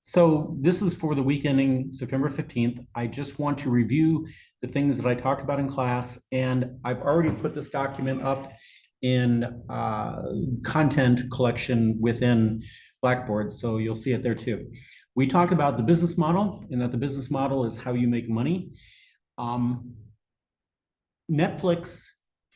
So this is for the week ending September 15th. I just want to review the things that I talked about in class, and I've already put this document up in content collection within Blackboard, so you'll see it there too. We talked about the business model and that the business model is how you make money. Netflix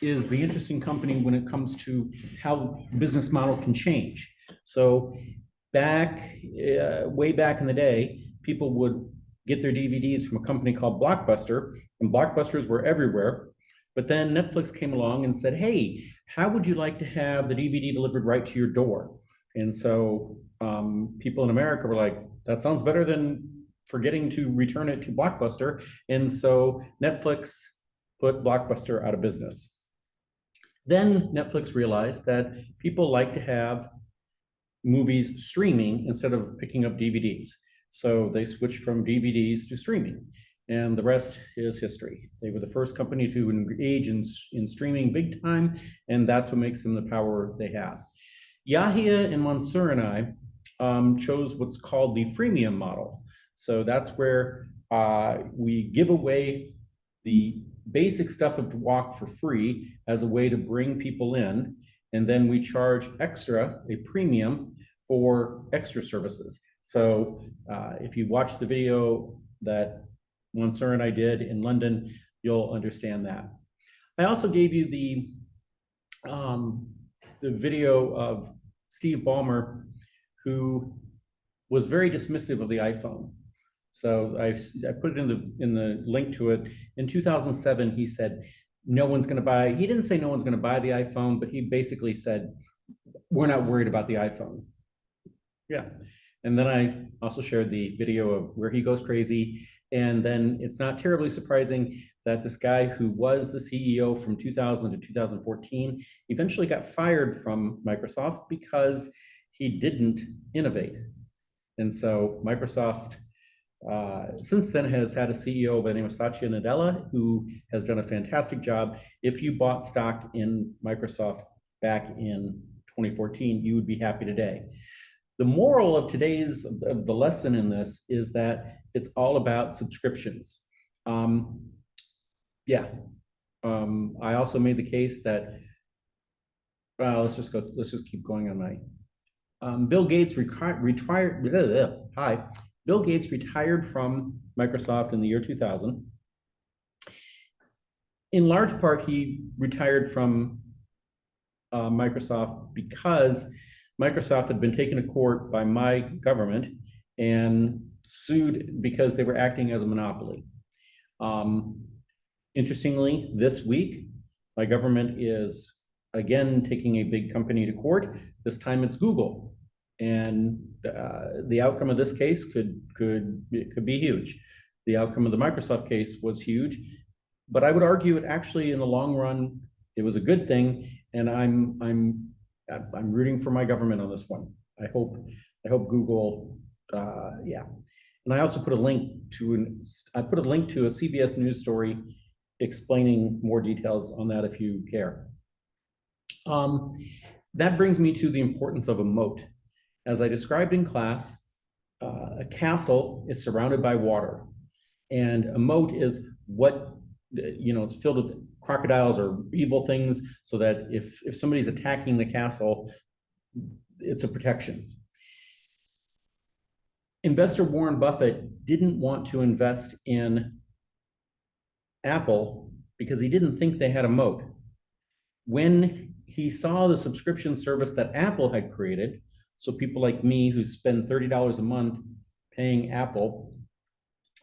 is the interesting company when it comes to how the business model can change. So way back in the day, people would get their DVDs from a company called Blockbuster, and Blockbusters were everywhere. But then Netflix came along and said, hey, how would you like to have the DVD delivered right to your door? And so people in America were like, that sounds better than forgetting to return it to Blockbuster. And so Netflix put Blockbuster out of business. Then Netflix realized that people like to have movies streaming instead of picking up DVDs. So they switched from DVDs to streaming, and the rest is history. They were the first company to engage in streaming big time, and that's what makes them the power they have. Yahya and Mansour and I chose what's called the freemium model. So that's where we give away the basic stuff of Walk for free as a way to bring people in, and then we charge extra, a premium, for extra services. So if you watch the video that Mansour and I did in London, you'll understand that. I also gave you the video of Steve Ballmer, who was very dismissive of the iPhone. So I put it in the link to it. In 2007, he said, no one's going to buy, he didn't say no one's going to buy the iPhone, but he basically said, we're not worried about the iPhone. Yeah. And then I also shared the video of where he goes crazy. And then it's not terribly surprising that this guy who was the CEO from 2000 to 2014 eventually got fired from Microsoft because he didn't innovate. And so Microsoft since then has had a CEO by the name of Satya Nadella, who has done a fantastic job. If you bought stock in Microsoft back in 2014, you would be happy today. The moral of the lesson in this is that it's all about subscriptions. I also made the case that, let's just keep going on my, Bill Gates Bill Gates retired from Microsoft in the year 2000. In large part, he retired from Microsoft because Microsoft had been taken to court by my government and sued because they were acting as a monopoly. Interestingly, this week, my government is again taking a big company to court. This time it's Google. And the outcome of this case could be huge. The outcome of the Microsoft case was huge, but I would argue it actually in the long run it was a good thing, and I'm rooting for my government on this one. I hope Google, yeah. And I also put a link to a CBS News story explaining more details on that if you care. That brings me to the importance of a moat. As I described in class, a castle is surrounded by water, and a moat is what, it's filled with crocodiles or evil things, so that if somebody's attacking the castle, it's a protection. Investor Warren Buffett didn't want to invest in Apple because he didn't think they had a moat. When he saw the subscription service that Apple had created, so people like me who spend $30 a month paying Apple,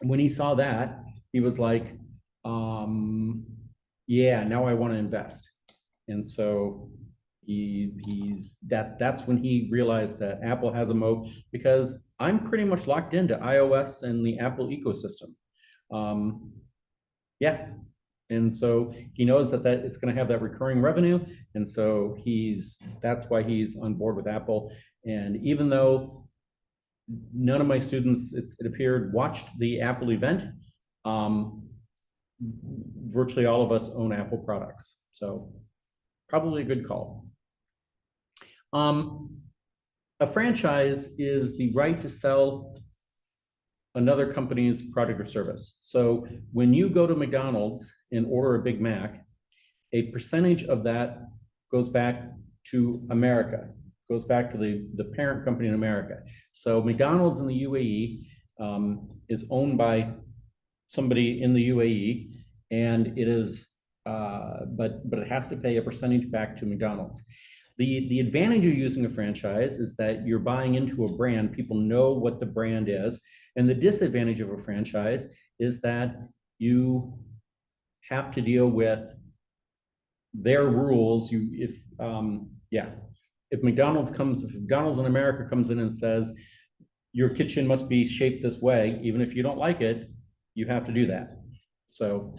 when he saw that, he was like, yeah, now I want to invest. And so that's when he realized that Apple has a moat, because I'm pretty much locked into iOS and the Apple ecosystem. Yeah. And so he knows that it's going to have that recurring revenue. And so that's why he's on board with Apple. And even though none of my students, it appeared, watched the Apple event, virtually all of us own Apple products. So probably a good call. A franchise is the right to sell another company's product or service. So when you go to McDonald's and order a Big Mac, a percentage of that goes back to America, goes back to the parent company in America. So McDonald's in the UAE is owned by somebody in the UAE, and it is, but it has to pay a percentage back to McDonald's. The advantage of using a franchise is that you're buying into a brand, people know what the brand is, and the disadvantage of a franchise is that you have to deal with their rules. If McDonald's in America comes in and says, your kitchen must be shaped this way, even if you don't like it, you have to do that. So,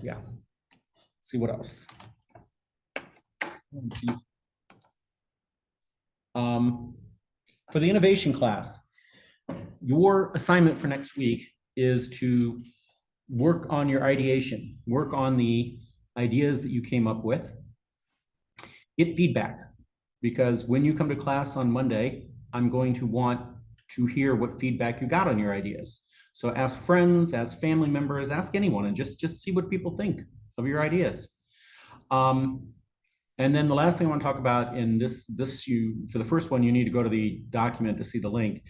yeah. Let's see what else. Let's see. For the innovation class, your assignment for next week is to work on your ideation, work on the ideas that you came up with, get feedback, because when you come to class on Monday, I'm going to want to hear what feedback you got on your ideas. So ask friends, ask family members, ask anyone, and just see what people think of your ideas. And then the last thing I want to talk about in for the first one, you need to go to the document to see the link.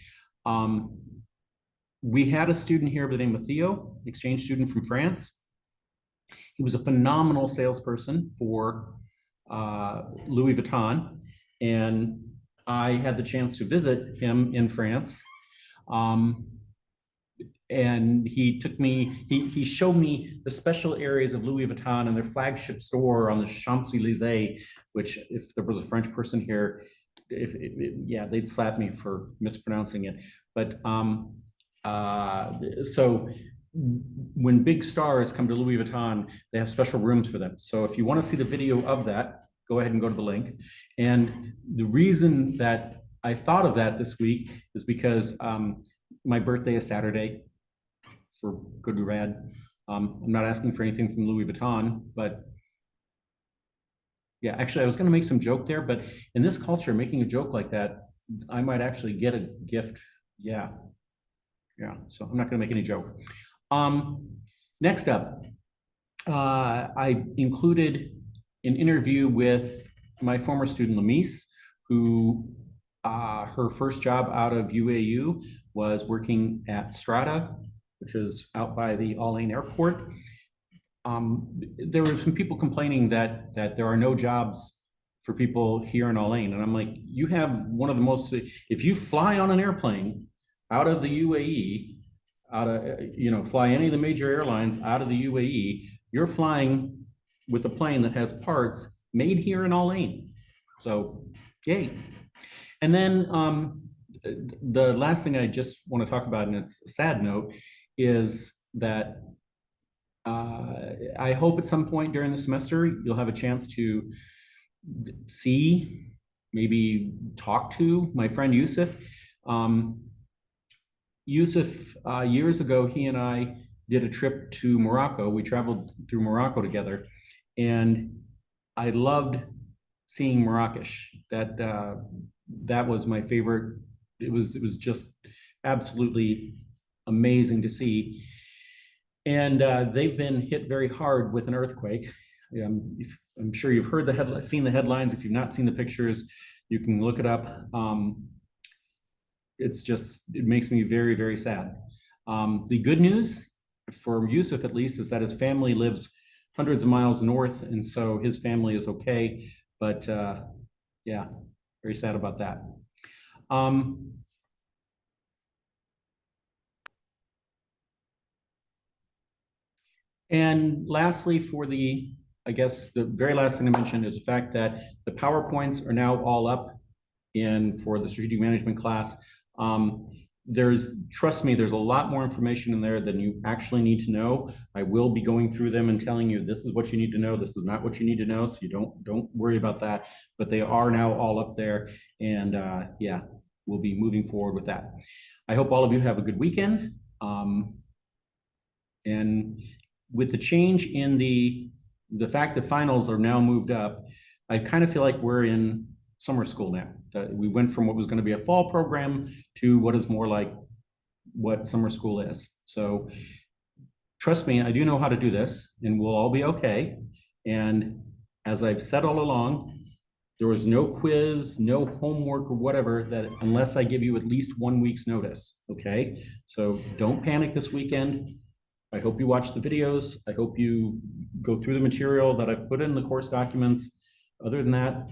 We had a student here by the name of Theo, exchange student from France. He was a phenomenal salesperson for Louis Vuitton, and I had the chance to visit him in France. And he showed me the special areas of Louis Vuitton and their flagship store on the Champs-Élysées, which if there was a French person here, they'd slap me for mispronouncing it. But so when big stars come to Louis Vuitton, they have special rooms for them. So if you want to see the video of that, go ahead and go to the link. And the reason that I thought of that this week is because my birthday is Saturday, for good or bad. I'm not asking for anything from Louis Vuitton, but yeah, actually I was gonna make some joke there, but in this culture, making a joke like that, I might actually get a gift. Yeah, so I'm not gonna make any joke. Next up, I included an interview with my former student, Lamise, who her first job out of UAU was working at Strata, which is out by the Al Ain Airport. There were some people complaining that there are no jobs for people here in Al Ain. And I'm like, you have one of the most, if you fly on an airplane out of the UAE, fly any of the major airlines out of the UAE, you're flying with a plane that has parts made here in Al Ain. So, yay. And then the last thing I just want to talk about, and it's a sad note, is that I hope at some point during the semester you'll have a chance to see, maybe talk to my friend Yusuf. Yusuf, years ago, he and I did a trip to Morocco. We traveled through Morocco together, and I loved seeing Marrakesh. That was my favorite. It was just absolutely amazing to see. And they've been hit very hard with an earthquake. I'm sure you've seen the headlines. If you've not seen the pictures, you can look it up. It makes me very, very sad. The good news for Yusuf, at least, is that his family lives hundreds of miles north, and so his family is okay. But yeah, very sad about that. And lastly, I guess the very last thing to mention is the fact that the PowerPoints are now all up for the strategic management class. Trust me, there's a lot more information in there than you actually need to know. I will be going through them and telling you, this is what you need to know, this is not what you need to know, so you don't worry about that. But they are now all up there, and yeah, we'll be moving forward with that. I hope all of you have a good weekend. And with the change in the fact that finals are now moved up, I kind of feel like we're in summer school now. We went from what was going to be a fall program to what is more like what summer school is. So trust me, I do know how to do this, and we'll all be okay. And as I've said all along, there was no quiz, no homework or whatever that unless I give you at least 1 week's notice, okay? So don't panic this weekend. I hope you watch the videos. I hope you go through the material that I've put in the course documents. Other than that,